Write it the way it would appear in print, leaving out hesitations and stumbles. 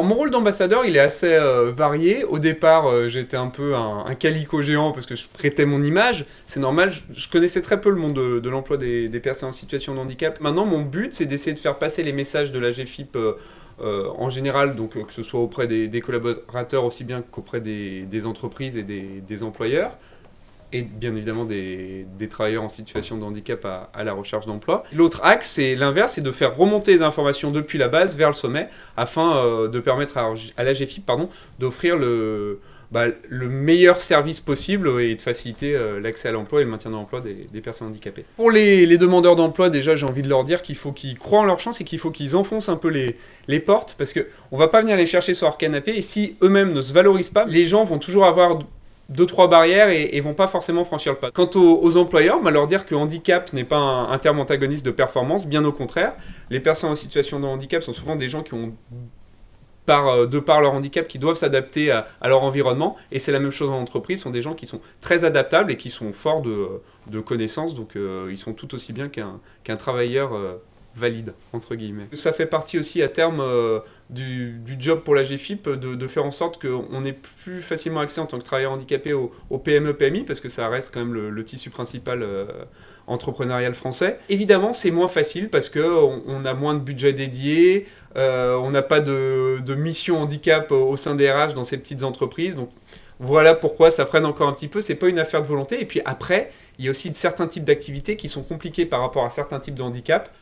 Mon rôle d'ambassadeur, il est assez varié. Au départ, j'étais un peu un calico géant parce que je prêtais mon image. C'est normal, je connaissais très peu le monde de l'emploi des personnes en situation de handicap. Maintenant, mon but, c'est d'essayer de faire passer les messages de la GFIP en général, donc que ce soit auprès des collaborateurs aussi bien qu'auprès des entreprises et des employeurs, et bien évidemment des travailleurs en situation de handicap à la recherche d'emploi. L'autre axe, c'est l'inverse, c'est de faire remonter les informations depuis la base vers le sommet, afin de permettre à la GFIP d'offrir le meilleur service possible et de faciliter l'accès à l'emploi et le maintien de l'emploi des personnes handicapées. Pour les demandeurs d'emploi, déjà, j'ai envie de leur dire qu'il faut qu'ils croient en leur chance et qu'il faut qu'ils enfoncent un peu les portes, parce qu'on ne va pas venir les chercher sur leur canapé, et si eux-mêmes ne se valorisent pas, les gens vont toujours avoir 2-3 barrières et vont pas forcément franchir le pas. Quant aux employeurs, leur dire que handicap n'est pas un terme antagoniste de performance, bien au contraire. Les personnes en situation de handicap sont souvent des gens qui ont, de par leur handicap, qui doivent s'adapter à leur environnement, et c'est la même chose en entreprise, ce sont des gens qui sont très adaptables et qui sont forts de connaissances, donc ils sont tout aussi bien qu'un travailleur valide, entre guillemets. Ça fait partie aussi à terme du job pour la GFIP de faire en sorte qu'on ait plus facilement accès en tant que travailleur handicapé au PME, PMI, parce que ça reste quand même le tissu principal entrepreneurial français. Évidemment, c'est moins facile parce qu'on a moins de budget dédié, on n'a pas de mission handicap au sein des RH dans ces petites entreprises, donc voilà pourquoi ça freine encore un petit peu, c'est pas une affaire de volonté. Et puis après, il y a aussi certains types d'activités qui sont compliquées par rapport à certains types de handicap.